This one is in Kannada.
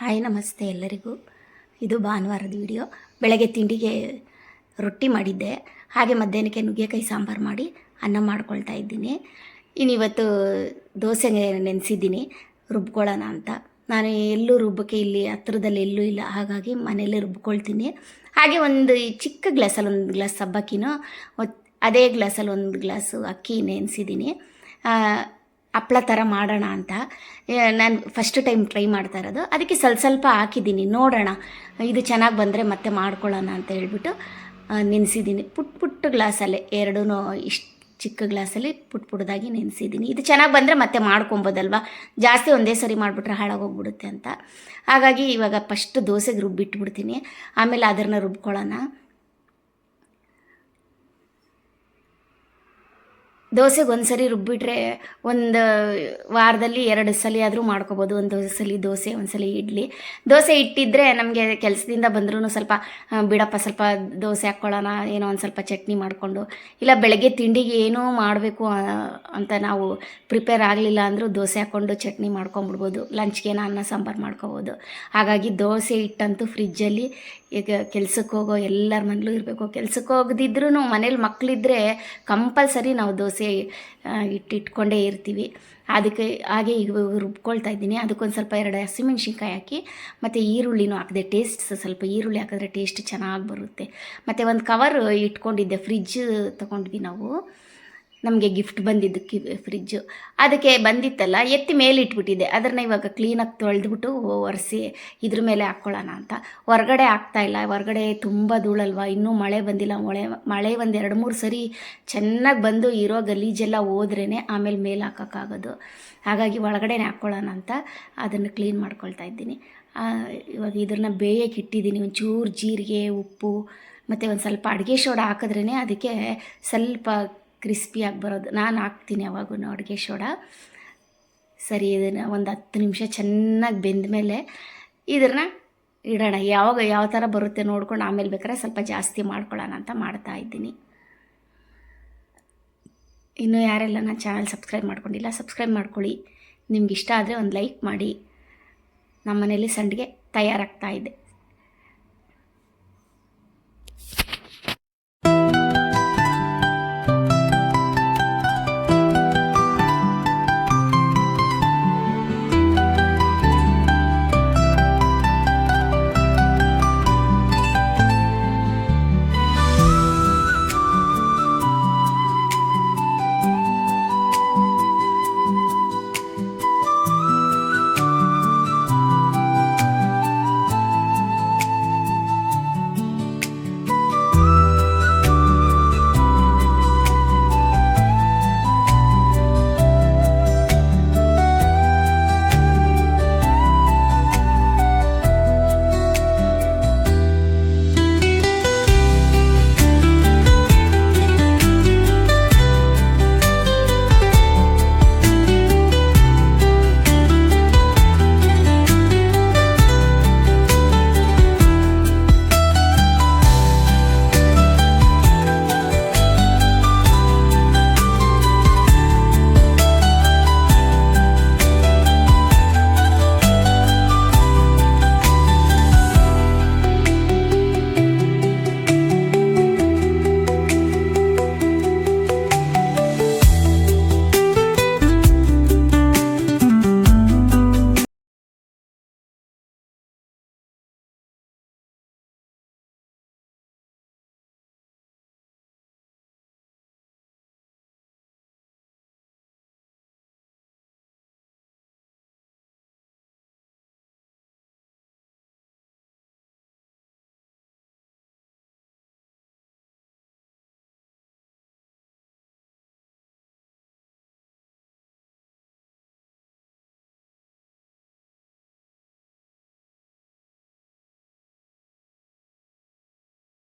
ಹಾಯ್ ನಮಸ್ತೆ ಎಲ್ಲರಿಗೂ. ಇದು ಭಾನುವಾರದ ವಿಡಿಯೋ. ಬೆಳಗ್ಗೆ ತಿಂಡಿಗೆ ರೊಟ್ಟಿ ಮಾಡಿದ್ದೆ, ಹಾಗೆ ಮಧ್ಯಾಹ್ನಕ್ಕೆ ನುಗ್ಗೆಕಾಯಿ ಸಾಂಬಾರು ಮಾಡಿ ಅನ್ನ ಮಾಡ್ಕೊಳ್ತಾ ಇದ್ದೀನಿ. ಇನ್ನಿವತ್ತು ದೋಸೆ ನೆನೆಸಿದ್ದೀನಿ ರುಬ್ಕೊಳ್ಳೋಣ ಅಂತ. ನಾನು ಎಲ್ಲೂ ರುಬ್ಬಕ್ಕೆ ಇಲ್ಲಿ ಹತ್ರದಲ್ಲಿ ಎಲ್ಲೂ ಇಲ್ಲ, ಹಾಗಾಗಿ ಮನೆಯಲ್ಲೇ ರುಬ್ಕೊಳ್ತೀನಿ. ಹಾಗೆ ಒಂದು ಚಿಕ್ಕ ಗ್ಲಾಸಲ್ಲಿ ಒಂದು ಗ್ಲಾಸ್ ಸಬ್ಬಕ್ಕಿನೂ, ಅದೇ ಗ್ಲಾಸಲ್ಲಿ ಒಂದು ಗ್ಲಾಸು ಅಕ್ಕಿ ನೆನೆಸಿದ್ದೀನಿ. ಹಪ್ಳ ಥರ ಮಾಡೋಣ ಅಂತ ನಾನು ಫಸ್ಟ್ ಟೈಮ್ ಟ್ರೈ ಮಾಡ್ತಾ ಇರೋದು. ಅದಕ್ಕೆ ಸ್ವಲ್ಪ ಹಾಕಿದ್ದೀನಿ, ನೋಡೋಣ ಇದು ಚೆನ್ನಾಗಿ ಬಂದರೆ ಮತ್ತೆ ಮಾಡ್ಕೊಳ್ಳೋಣ ಅಂತ ಹೇಳ್ಬಿಟ್ಟು ನೆನೆಸಿದ್ದೀನಿ. ಪುಟ್ಟ ಗ್ಲಾಸಲ್ಲೇ ಎರಡೂ ಇಷ್ಟು ಚಿಕ್ಕ ಗ್ಲಾಸಲ್ಲಿ ಪುಟ್ಟದಾಗಿ ನೆನೆಸಿದ್ದೀನಿ. ಇದು ಚೆನ್ನಾಗಿ ಬಂದರೆ ಮತ್ತೆ ಮಾಡ್ಕೊಬೋದಲ್ವ, ಜಾಸ್ತಿ ಒಂದೇ ಸರಿ ಮಾಡಿಬಿಟ್ರೆ ಹಾಳಾಗೋಗ್ಬಿಡುತ್ತೆ ಅಂತ. ಹಾಗಾಗಿ ಇವಾಗ ಫಸ್ಟ್ ದೋಸೆಗೆ ರುಬ್ಬಿಟ್ಬಿಡ್ತೀನಿ, ಆಮೇಲೆ ಅದನ್ನು ರುಬ್ಕೊಳ್ಳೋಣ. ದೋಸೆಗೆ ಒಂದು ಸರಿ ರುಬ್ಬಿಟ್ರೆ ಒಂದು ವಾರದಲ್ಲಿ 2 ಸಲ ಆದರೂ ಮಾಡ್ಕೊಬೋದು. ಒಂದು ಸಲ ದೋಸೆ, ಒಂದು ಸಲ ಇಡ್ಲಿ. ದೋಸೆ ಇಟ್ಟಿದ್ದರೆ ನಮಗೆ ಕೆಲಸದಿಂದ ಬಂದ್ರೂ ಸ್ವಲ್ಪ ಬಿಡಪ್ಪ ಸ್ವಲ್ಪ ದೋಸೆ ಹಾಕ್ಕೊಳ್ಳೋಣ, ಏನೋ ಒಂದು ಸ್ವಲ್ಪ ಚಟ್ನಿ ಮಾಡಿಕೊಂಡು, ಇಲ್ಲ ಬೆಳಗ್ಗೆ ತಿಂಡಿಗೆ ಏನೋ ಮಾಡಬೇಕು ಅಂತ ನಾವು ಪ್ರಿಪೇರ್ ಆಗಲಿಲ್ಲ ಅಂದರೂ ದೋಸೆ ಹಾಕ್ಕೊಂಡು ಚಟ್ನಿ ಮಾಡ್ಕೊಂಬಿಡ್ಬೋದು. ಲಂಚ್ಗೆ ಅನ್ನ ಸಾಂಬಾರು ಮಾಡ್ಕೊಬೋದು. ಹಾಗಾಗಿ ದೋಸೆ ಹಿಟ್ಟಂತೂ ಫ್ರಿಜ್ಜಲ್ಲಿ ಈಗ ಕೆಲ್ಸಕ್ಕೆ ಹೋಗೋ ಎಲ್ಲರ ಮನೇಲೂ ಇರಬೇಕು. ಕೆಲ್ಸಕ್ಕೆ ಹೋಗದಿದ್ರೂ ಮನೇಲಿ ಮಕ್ಕಳಿದ್ರೆ ಕಂಪಲ್ಸರಿ ನಾವು ದೋಸೆ ಇಟ್ಕೊಂಡೇ ಇರ್ತೀವಿ. ಅದಕ್ಕೆ ಹಾಗೆ ಈಗ ರುಬ್ಕೊಳ್ತಾ ಇದ್ದೀನಿ. ಅದಕ್ಕೊಂದು ಸ್ವಲ್ಪ 2 ಹಸಿಮೆಣ್ಸಿನ್ಕಾಯಿ ಹಾಕಿ ಮತ್ತು ಈರುಳ್ಳಿನೂ ಹಾಕಿದೆ. ಸ್ವಲ್ಪ ಈರುಳ್ಳಿ ಹಾಕಿದ್ರೆ ಟೇಸ್ಟ್ ಚೆನ್ನಾಗಿ ಬರುತ್ತೆ. ಮತ್ತು ಒಂದು ಕವರ್ ಇಟ್ಕೊಂಡಿದ್ದೆ, ಫ್ರಿಜ್ ತೊಗೊಂಡ್ವಿ ನಾವು, ನಮಗೆ ಗಿಫ್ಟ್ ಬಂದಿದ್ದಕ್ಕೆ ಫ್ರಿಜ್ಜು. ಅದಕ್ಕೆ ಬಂದಿತ್ತಲ್ಲ, ಎತ್ತಿ ಮೇಲೆ ಇಟ್ಬಿಟ್ಟಿದ್ದೆ. ಅದನ್ನು ಇವಾಗ ಕ್ಲೀನಾಗಿ ತೊಳೆದ್ಬಿಟ್ಟು ಒರೆಸಿ ಇದ್ರ ಮೇಲೆ ಹಾಕ್ಕೊಳ್ಳೋಣ ಅಂತ. ಹೊರಗಡೆ ಹಾಕ್ತಾಯಿಲ್ಲ, ಹೊರಗಡೆ ತುಂಬ ಧೂಳಲ್ವ, ಇನ್ನೂ ಮಳೆ ಬಂದಿಲ್ಲ. ಮಳೆ ಒಂದು 2-3 ಸರಿ ಚೆನ್ನಾಗಿ ಬಂದು ಇರೋ ಗಲೀಜೆಲ್ಲ ಹೋದ್ರೇ ಆಮೇಲೆ ಮೇಲೆ ಹಾಕೋಕ್ಕಾಗೋದು. ಹಾಗಾಗಿ ಒಳಗಡೆನೇ ಹಾಕ್ಕೊಳ್ಳೋಣ ಅಂತ ಅದನ್ನು ಕ್ಲೀನ್ ಮಾಡ್ಕೊಳ್ತಾ ಇದ್ದೀನಿ. ಇವಾಗ ಇದನ್ನು ಬೇಯಕ್ಕೆ ಇಟ್ಟಿದ್ದೀನಿ. ಒಂಚೂರು ಜೀರಿಗೆ, ಉಪ್ಪು ಮತ್ತು ಒಂದು ಸ್ವಲ್ಪ ಅಡುಗೆ ಸೋಡಾ ಹಾಕಿದ್ರೇ ಅದಕ್ಕೆ ಸ್ವಲ್ಪ ಕ್ರಿಸ್ಪಿಯಾಗಿ ಬರೋದು. ನಾನು ಹಾಕ್ತೀನಿ ಯಾವಾಗೂ ಅಡುಗೆ ಸೋಡಾ. ಸರಿ, ಇದನ್ನು ಒಂದು 10 ನಿಮಿಷ ಚೆನ್ನಾಗಿ ಬೆಂದ ಮೇಲೆ ಇದನ್ನು ಇಡೋಣ. ಯಾವ ಥರ ಬರುತ್ತೆ ನೋಡ್ಕೊಂಡು ಆಮೇಲೆ ಬೇಕಾದ್ರೆ ಸ್ವಲ್ಪ ಜಾಸ್ತಿ ಮಾಡ್ಕೊಳ್ಳೋಣ ಅಂತ ಮಾಡ್ತಾ ಇದ್ದೀನಿ. ಇನ್ನೂ ಯಾರೆಲ್ಲ ನನ್ನ ಚಾನಲ್ ಸಬ್ಸ್ಕ್ರೈಬ್ ಮಾಡ್ಕೊಂಡಿಲ್ಲ, ಸಬ್ಸ್ಕ್ರೈಬ್ ಮಾಡ್ಕೊಳ್ಳಿ. ನಿಮ್ಗೆ ಇಷ್ಟ ಆದರೆ ಒಂದು ಲೈಕ್ ಮಾಡಿ. ನಮ್ಮ ಮನೇಲಿ ಸಂಡಿಗೆ ತಯಾರಾಗ್ತಾ ಇದೆ.